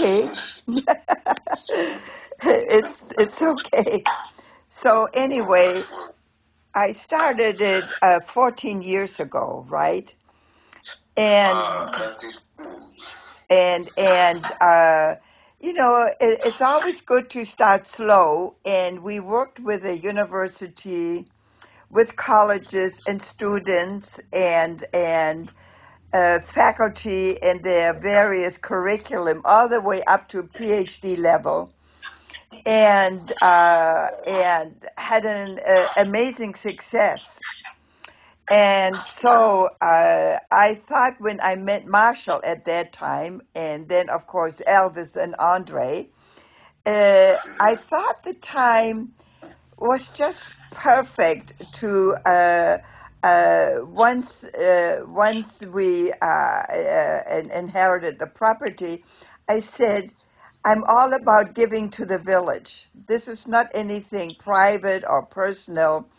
okay. It's okay. So anyway, I started it 14 years ago, right? And That is and you know, it's always good to start slow. And we worked with a university, with colleges and students and faculty and their various curriculum, all the way up to PhD level, and had an amazing success. And so I thought when I met Marshall at that time, and then of course Elvis and Andre, I thought the time was just perfect to once we inherited the property. I said, I'm all about giving to the village. This is not anything private or personal,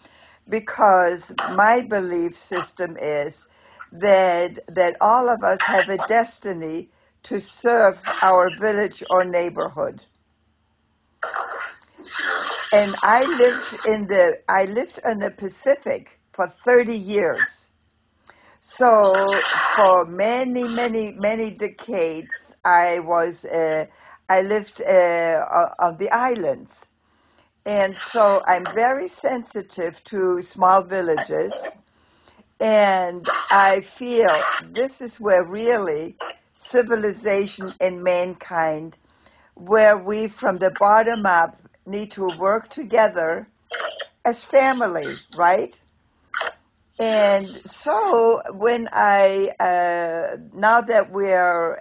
because my belief system is that all of us have a destiny to serve our village or neighborhood. And I lived in the Pacific for 30 years. So for many decades, I lived on the islands. And so I'm very sensitive to small villages, and I feel this is where really civilization and mankind, where we from the bottom up need to work together as family, right? And so when now that we're,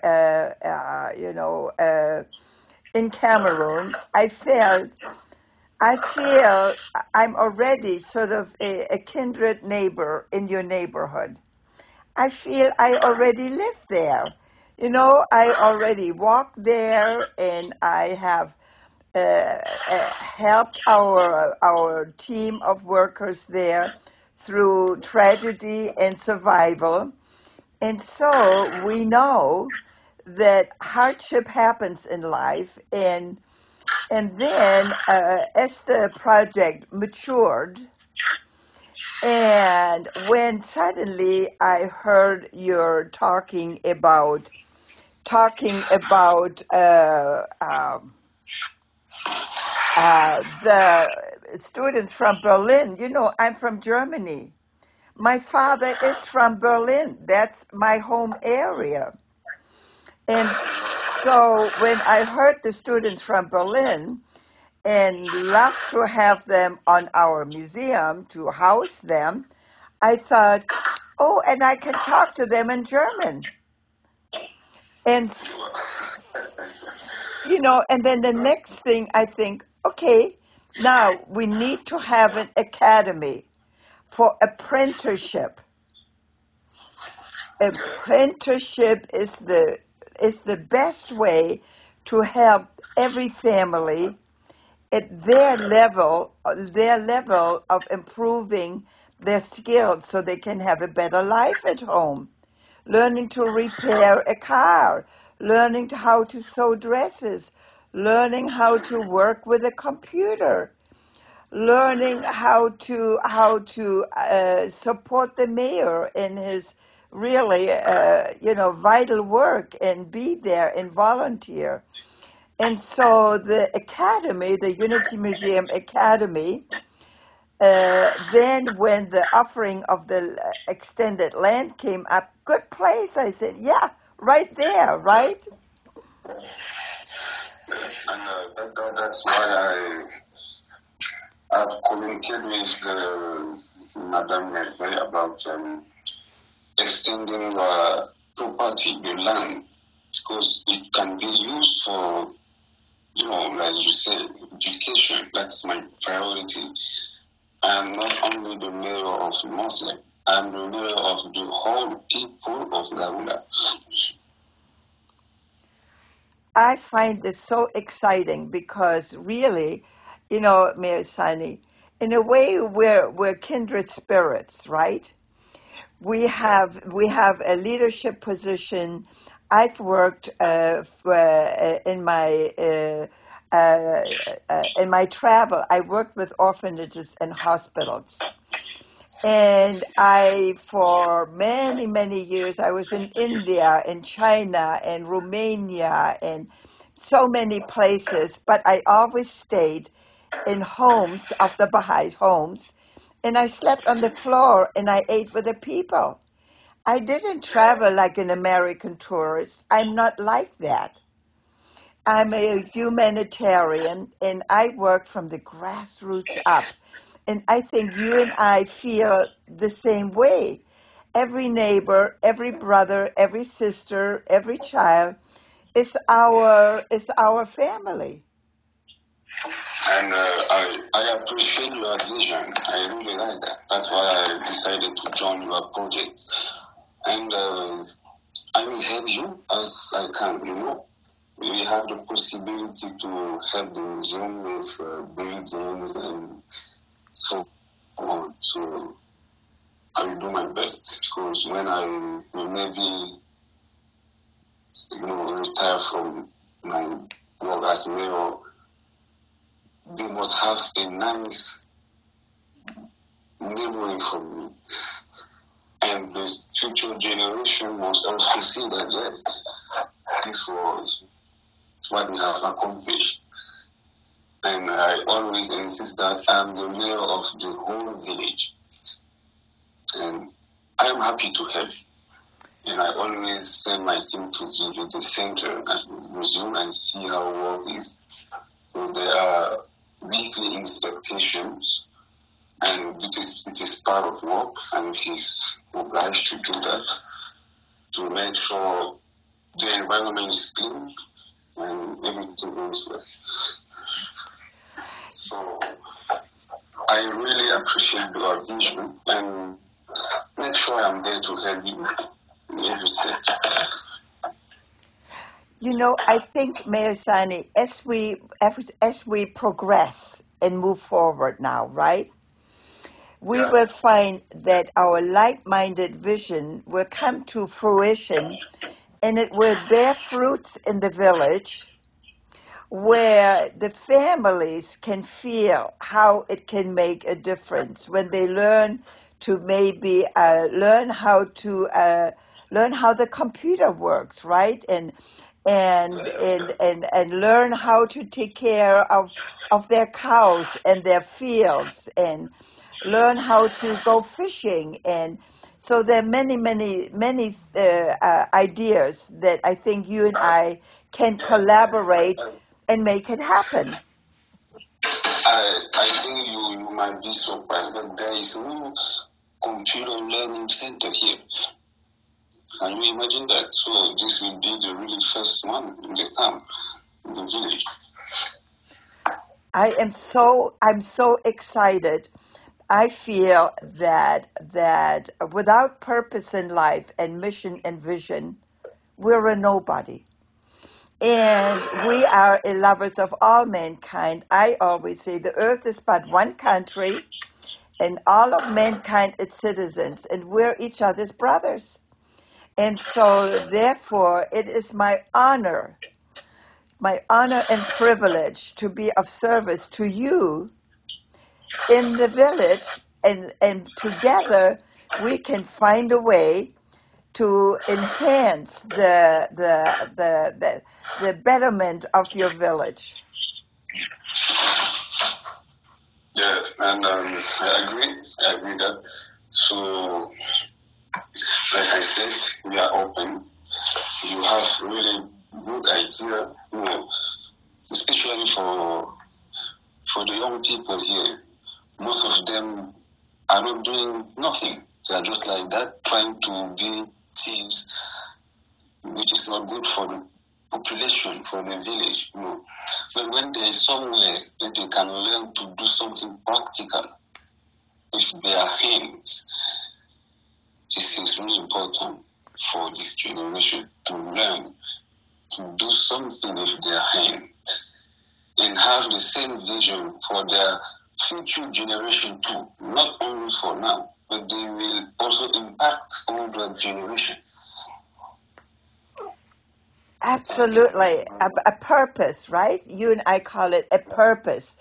in Cameroon, I feel I'm already sort of a kindred neighbor in your neighborhood. I feel I already live there. You know, I already walk there, and I have helped our team of workers there through tragedy and survival. And so we know that hardship happens in life, and then as the project matured, and when suddenly I heard you're talking about the students from Berlin. You know, I'm from Germany. My father is from Berlin. That's my home area. And so when I heard the students from Berlin and love to have them on our museum to house them, I thought, oh, and I can talk to them in German. And, and then the next thing I think, okay, now we need to have an academy for apprenticeship. Apprenticeship is the best way to help every family at their level of improving their skills so they can have a better life at home. Learning to repair a car, learning how to sew dresses, learning how to work with a computer, learning how to support the mayor in his really vital work, and be there and volunteer. And so the academy, the Unity Museum Academy, then when the offering of the extended land came up, good place, I said, yeah, right there, right? and that's why I've communicated with Madame Merveille about extending property, the land, because it can be used for, like you said, education. That's my priority. I'm not only the mayor of Muslim, I'm the mayor of the whole people of Garuda. I find this so exciting because really, Mayor Sani, in a way we're kindred spirits, right? We have a leadership position I've worked in my travel. I worked with orphanages and hospitals. And for many, many years, I was in India and China and Romania and so many places, but I always stayed in homes of the Baha'is homes, and I slept on the floor and I ate with the people. I didn't travel like an American tourist. I'm not like that. I'm a humanitarian and I work from the grassroots up. And I think you and I feel the same way. Every neighbor, every brother, every sister, every child is our family. And I appreciate your vision. I really like that. That's why I decided to join your project. And I will help you as I can, you know. We have the possibility to help the Zoom with buildings and so on. So I will do my best because when I will maybe, retire from my work as mayor, they must have a nice memory from me. And the future generation must also see that, yes, this was what we have accomplished. And I always insist that I'm the mayor of the whole village. And I'm happy to help. And I always send my team to visit the center and museum and see how work is. So there are weekly inspections, and it is part of work, and it is obliged to do that to make sure the environment is clean and everything goes well. So I really appreciate your vision and make sure I'm there to help you in every step. I think, Mayor Sani, as we progress and move forward now, right? We will find that our like-minded vision will come to fruition and it will bear fruits in the village where the families can feel how it can make a difference when they learn to maybe learn how the computer works, right? And learn how to take care of their cows and their fields and learn how to go fishing. And so there are many, many, many ideas that I think you and I can collaborate and make it happen. I think you might be surprised, but there is no computer learning center here. Can you imagine that? So this will be the really first one in the camp, in the village. I'm so excited. I feel that without purpose in life and mission and vision, we're a nobody. And we are lovers of all mankind. I always say the earth is but one country, and all of mankind its citizens, and we're each other's brothers. And so, therefore, it is my honor and privilege to be of service to you in the village, and together we can find a way to enhance the betterment of your village. Yeah, and I agree that. So, like I said, we are open. You have really good idea, especially for the young people here. Most of them are not doing nothing. They are just like that, trying to be thieves, which is not good for the population, for the village. But when there is somewhere that they can learn to do something practical with their hands, this is really important for this generation to learn to do something with their hands and have the same vision for their future generation too, not only for now, but they will also impact older generation. Absolutely. A purpose, right? You and I call it a purpose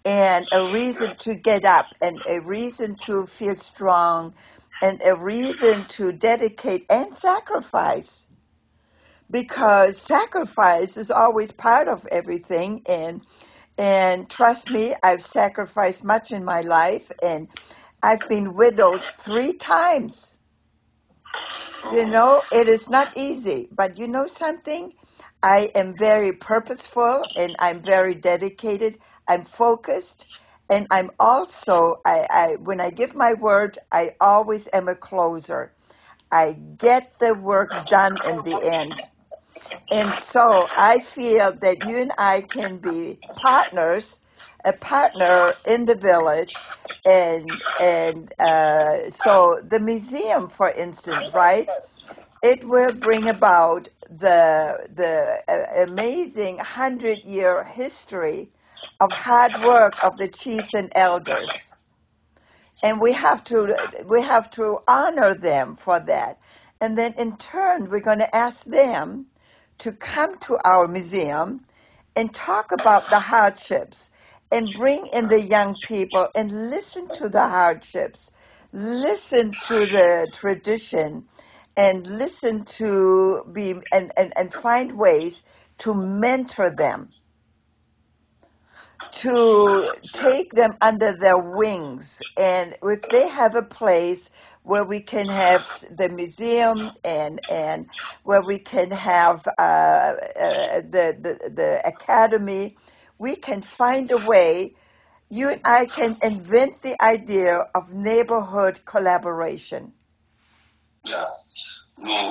and a reason to get up and a reason to feel strong and a reason to dedicate and sacrifice because sacrifice is always part of everything and trust me, I've sacrificed much in my life and I've been widowed 3 times. You know, it is not easy, but you know something? I am very purposeful and I'm very dedicated. I'm focused and I'm also, when I give my word, I always am a closer. I get the work done in the end. And so I feel that you and I can be partners, a partner in the village. And so the museum, for instance, right? It will bring about the amazing 100-year history of hard work of the chiefs and elders, and we have to honor them for that. And then in turn, we're going to ask them to come to our museum and talk about the hardships and bring in the young people and listen to the hardships, listen to the tradition, and listen to be and find ways to mentor them, to take them under their wings. And if they have a place where we can have the museum and where we can have the academy, we can find a way. You and I can invent the idea of neighborhood collaboration. Yeah. No,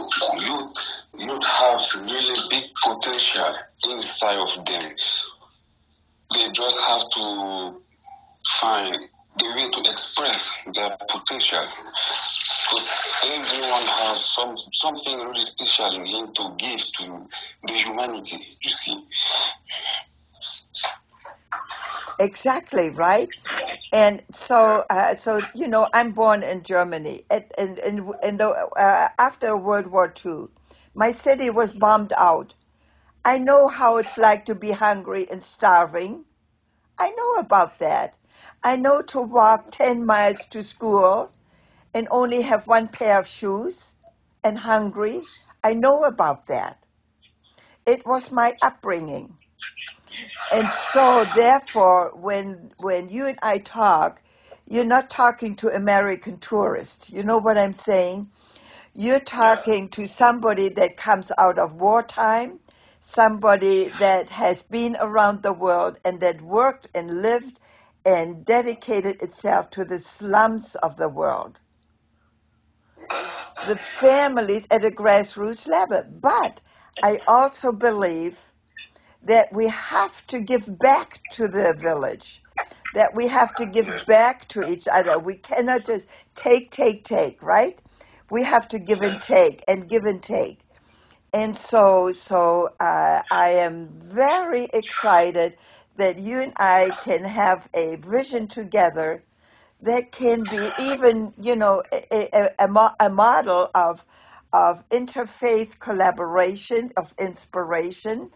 you have really big potential inside of them. They just have to find the way to express their potential. Because everyone has something really special in him to give to the humanity, you see. Exactly, right? And so, you know, I'm born in Germany, after World War II, my city was bombed out. I know how it's like to be hungry and starving. I know about that. I know to walk 10 miles to school and only have one pair of shoes and hungry. I know about that. It was my upbringing. And so therefore, when you and I talk, you're not talking to American tourists. You know what I'm saying? You're talking to somebody that comes out of wartime, somebody that has been around the world and that worked and lived and dedicated itself to the slums of the world, the families at a grassroots level. But I also believe that we have to give back to the village, that we have to give back to each other. We cannot just take, right? We have to give and take and give and take. And so I am very excited that you and I can have a vision together that can be even, you know, a model of interfaith collaboration, of inspiration,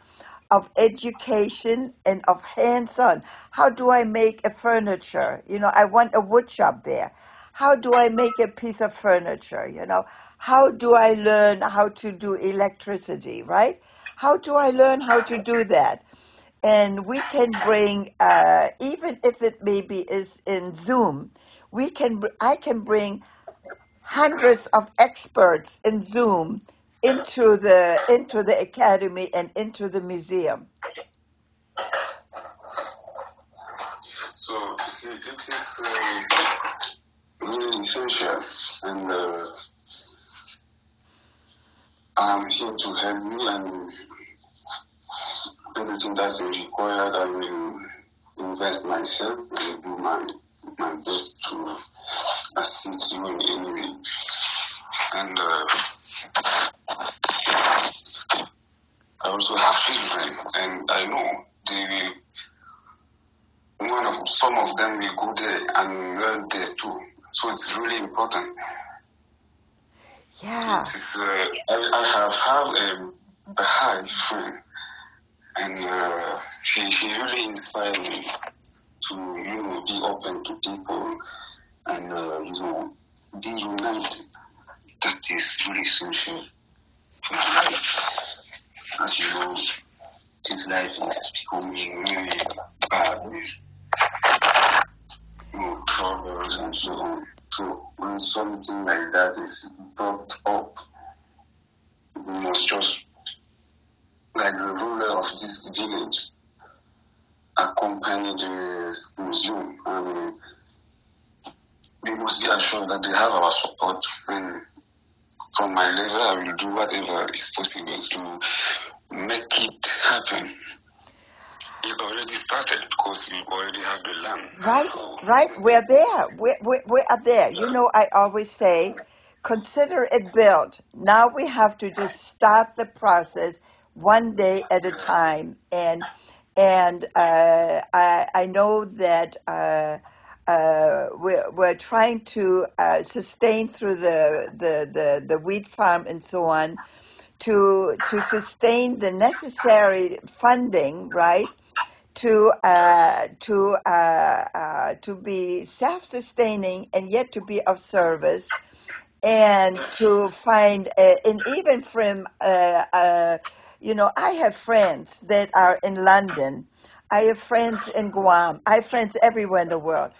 of education, and of hands-on. How do I make a furniture? You know, I want a wood shop there. How do I make a piece of furniture? You know, how do I learn how to do electricity, right? How do I learn how to do that? And we can bring, even if it maybe is in Zoom, I can bring hundreds of experts in Zoom into the academy and into the museum. So, you see, this is really essential, and I'm here to help you, and everything that's required, I will invest myself and do my best to assist you in any way. And I also have children, and I know they will, some of them will go there and learn there too. So it's really important. Yeah. It is. I have had a high friend, and she really inspired me to be open to people and be united. That is really essential for life. As you know, since life is becoming really bad with troubles and so on. So when something like that is brought up, we must just, like the ruler of this village, accompany the museum, and they must be assured that they have our support. And from my level, I will do whatever is possible to make it happen. It already started because we already have the land. Right, So, right. We're there. We are there. You know, I always say, consider it built. Now we have to just start the process one day at a time. I know that we're trying to sustain through the wheat farm and so on to sustain the necessary funding, right? To be self-sustaining and yet to be of service, and to find and even from I have friends that are in London. I have friends in Guam. I have friends everywhere in the world,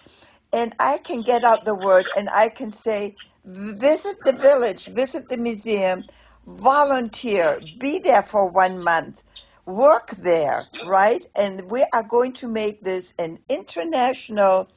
and I can get out the word and I can say, visit the village, visit the museum, volunteer, be there for 1 month, work there, right? And we are going to make this an international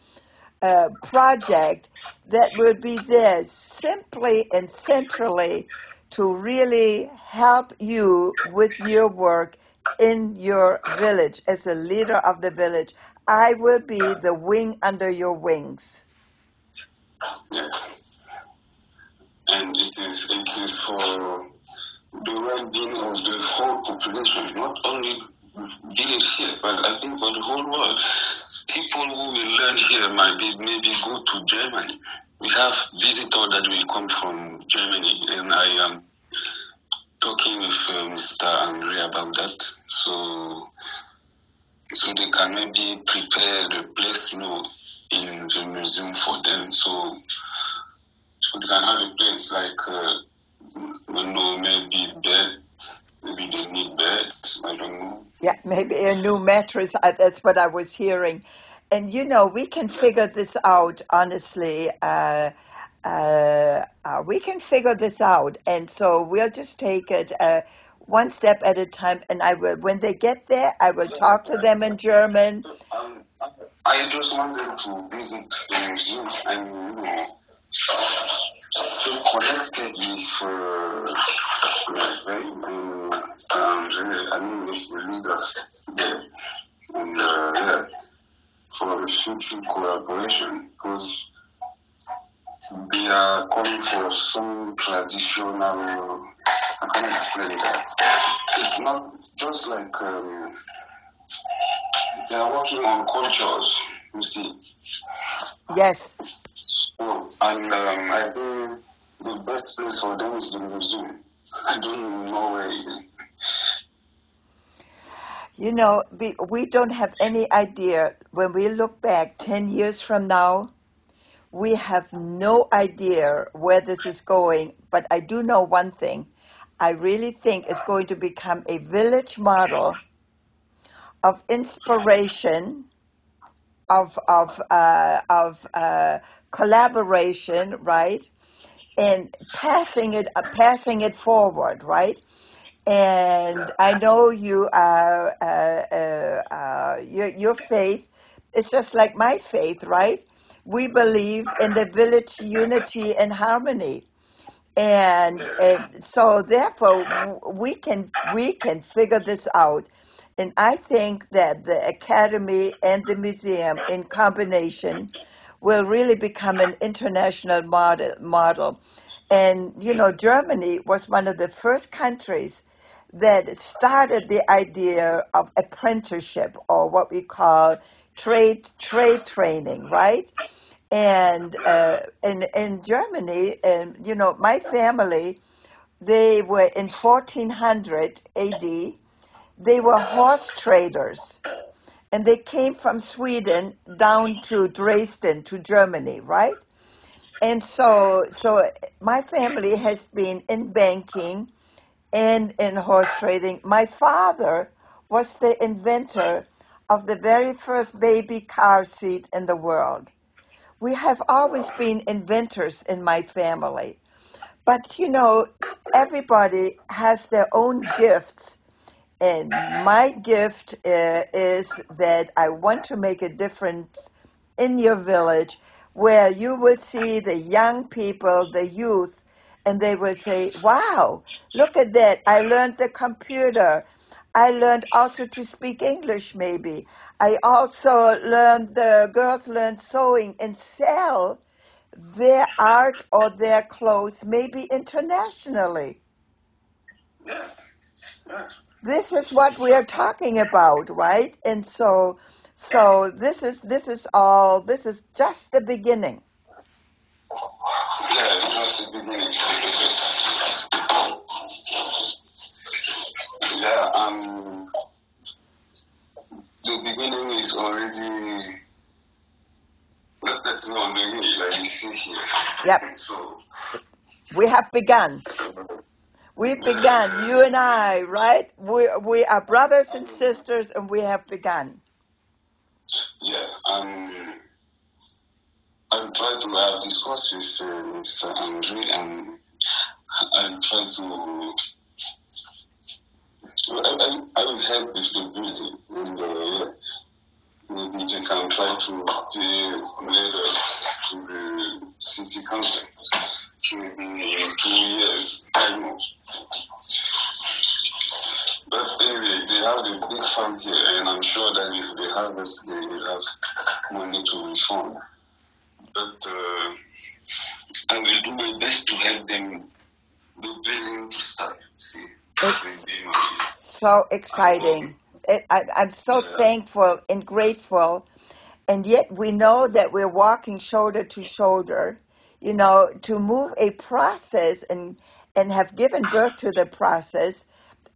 project that will be there simply and centrally to really help you with your work in your village. As a leader of the village, I will be the wing under your wings. yeah. And it is for the well-being of the whole population, not only village here, but I think for the whole world. People who will learn here might maybe go to Germany. We have visitors that will come from Germany, and I am talking with Mr. Andre about that. So they can maybe prepare the place, in the museum for them. So they can have a place like, maybe bed. Maybe they need beds. I don't know. Yeah, maybe a new mattress. That's what I was hearing. And we can figure this out, honestly. We can figure this out. And so we'll just take it one step at a time. And I will, when they get there, I will talk to them in German. I just wanted to visit the museum and stay connected with them and with the leaders there, and for the future collaboration, because they are calling for some traditional. I can explain that. It's not just like they are working on cultures. You see. Yes. So, and I think the best place for them is the museum. I don't know where it is. We don't have any idea. When we look back 10 years from now, we have no idea where this is going. But I do know one thing. I really think it's going to become a village model of inspiration, of collaboration, right? And passing it forward, right? And I know your faith is just like my faith, right? We believe in the village unity and harmony, and so therefore we can figure this out. And I think that the academy and the museum in combination will really become an international model. And Germany was one of the first countries that started the idea of apprenticeship, or what we call trade training, right? And in Germany, and my family They were in 1400 AD. They were horse traders, and they came from Sweden down to Dresden, to Germany, right? And so my family has been in banking and in horse trading. My father was the inventor of the very first baby car seat in the world. We have always been inventors in my family. But everybody has their own gifts. And my gift is that I want to make a difference in your village where you will see the young people, the youth, and they will say, wow, look at that. I learned the computer. I learned also to speak English, maybe. I also learned, the girls learned sewing and sell their art or their clothes, maybe internationally. Yes. Yes. This is what we are talking about, right? And so this is just the beginning. Yeah, it's just the beginning. Yeah, the beginning is already. That's not the way, like you see here. Yep, So we have begun. We've begun, you and I, right? We are brothers and sisters, and we have begun. yeah, I try to have discussed with Mr. Andre, and I try to. I will help with the building, and yeah, maybe they can try to pay later to the city council. Maybe in 2 years, I know. But anyway, they have a big farm here, and I'm sure that if they harvest, they will have money to refund. But I will do my best to help them the building to start. See, It's so exciting. I'm so thankful and grateful, and yet we know that we're walking shoulder to shoulder, to move a process and have given birth to the process,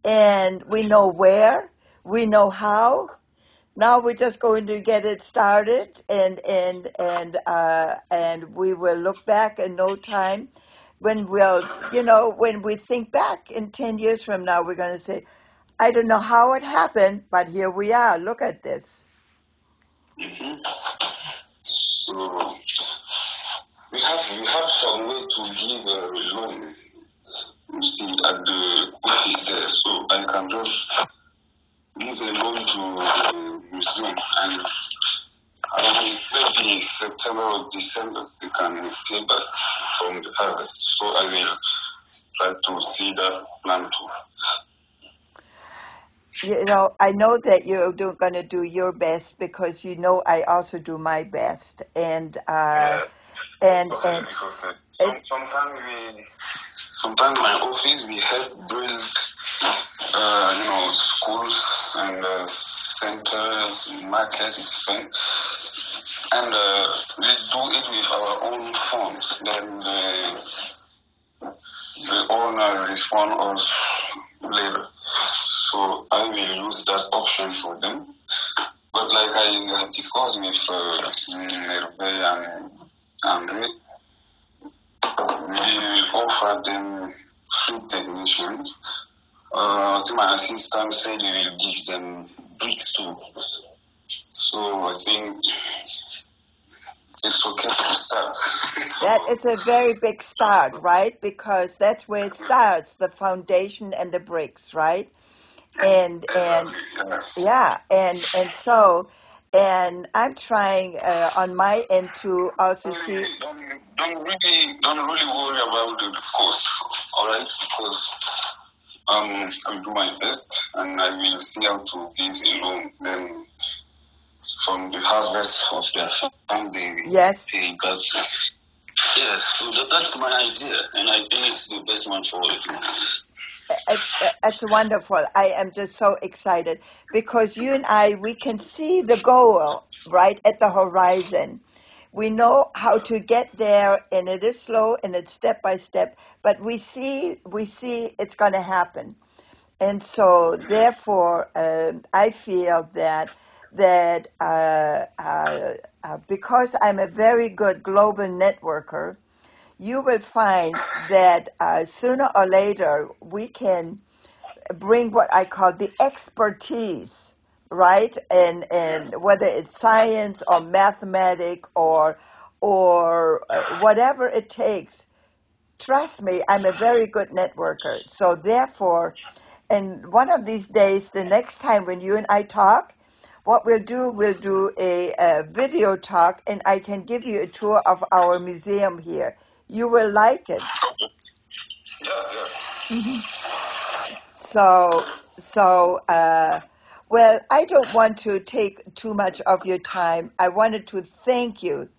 and we know where, we know how. Now we're just going to get it started, and we will look back in no time when when we think back in 10 years from now, we're going to say, I don't know how it happened, but here we are. Look at this. Mm-hmm. So we have some way to give a loan. You see at the office there, so I can just give a loan to the museum, and maybe September or December they can pay back from the harvest. So I will try to see that plan too. I know that you're going to do your best because I also do my best, and Okay, and okay. it, Sometimes my office we help build schools and centers, market, and we do it with our own funds. Then the owner refund us later. So I will use that option for them. But like I discussed with Hervé and Andre, we will offer them free technicians. I think my assistant said we will give them bricks too. So I think it's okay to start. that is a very big start, right? Because that's where it starts, the foundation and the bricks, right? And Exactly. yeah, and I'm trying on my end to also see. Don't really worry about the cost, all right? Because I will do my best, and I will see how to give a loan. Then from the harvest of their farm, they Yes, pay back. Yes, so that's my idea, and I think it's the best one for it. it's wonderful. I am just so excited because you and I, we can see the goal right at the horizon. We know how to get there, and it is slow and it's step by step, but we see it's going to happen. And so, therefore, I feel that because I'm a very good global networker, you will find that sooner or later we can bring what I call the expertise, right? And whether it's science or mathematics or whatever it takes. Trust me, I'm a very good networker. So therefore, and one of these days, the next time when you and I talk, what we'll do a video talk, and I can give you a tour of our museum here. You will like it. Yeah, yeah. So, well, I don't want to take too much of your time. I wanted to thank you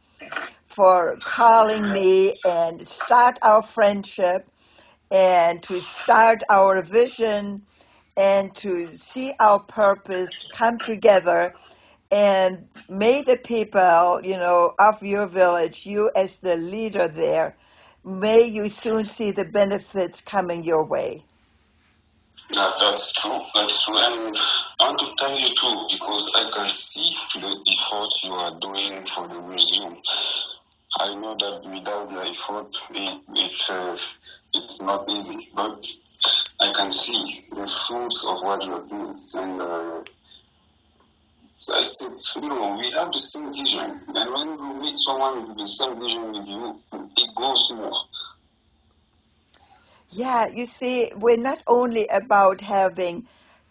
for calling me and start our friendship and to start our vision and to see our purpose come together. And may the people, of your village, you as the leader there, may you soon see the benefits coming your way. That's true. That's true. And I want to tell you too, because I can see the effort you are doing for the museum. I know that without the effort, it's not easy. But I can see the fruits of what you are doing. And we have the same vision. And when you meet someone with the same vision with you, it goes more. Yeah, you see, we're not only about having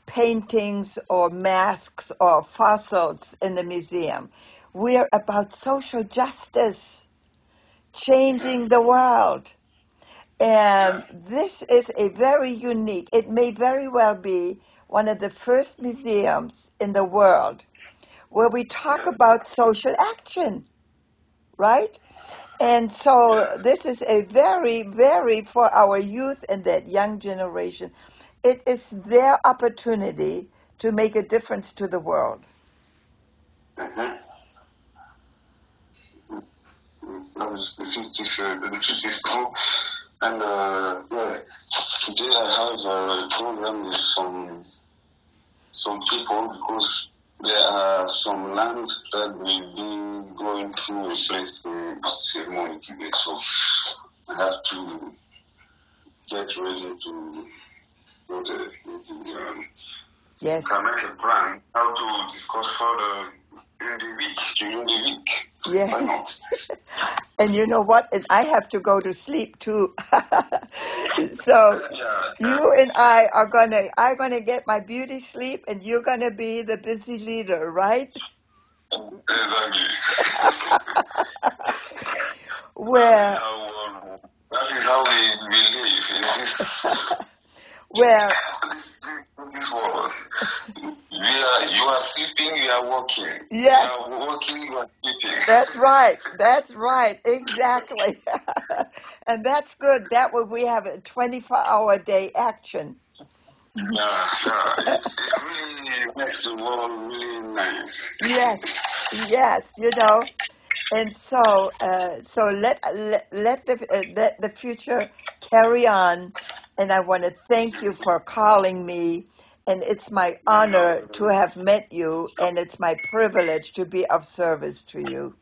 paintings or masks or fossils in the museum. We're about social justice, changing the world. And this is a very unique, it may very well be one of the first museums in the world where we talk about social action, right? And so this is a very, very, for our youth and that young generation, it is their opportunity to make a difference to the world. Mm-hmm. The truth is true. And today I have a program with some people because there are some lands that will be going through a blessing ceremony today. So I have to get ready to go there. Yes. Can make a plan how to discuss further during the week. Yes. Why not? And you know what? And I have to go to sleep too. So you and I'm gonna get my beauty sleep, and you're gonna be the busy leader, right? Exactly. Well, That is how we live in this well, this world. You are sleeping, you are working. yes, You are working, you are sleeping. that's right. That's right. Exactly. And that's good. That way we have a 24-hour day action. Yeah. It really makes the world really nice. Yes, yes, and so let the future carry on. And I want to thank you for calling me. And it's my honor to have met you, and it's my privilege to be of service to you.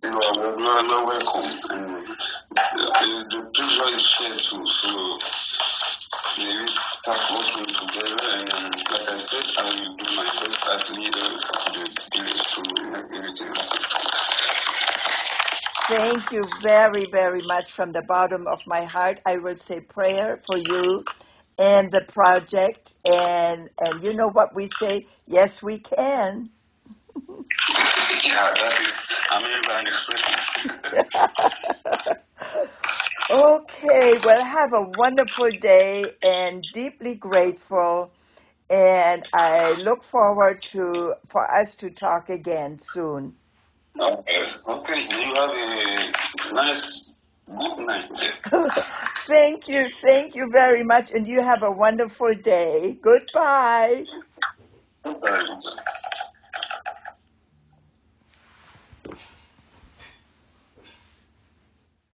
You are welcome. And the pleasure is shared too. So we start working together, and like I said, I will do my best as leader of the village to make everything happen. Thank you very, very much from the bottom of my heart. I will say prayer for you and the project. And you know what we say? Yes, we can. Yeah, that is American expression. Okay, well, have a wonderful day and deeply grateful. And I look forward for us to talk again soon. Okay. You have a nice good night. Thank you very much, and you have a wonderful day. Goodbye. Okay.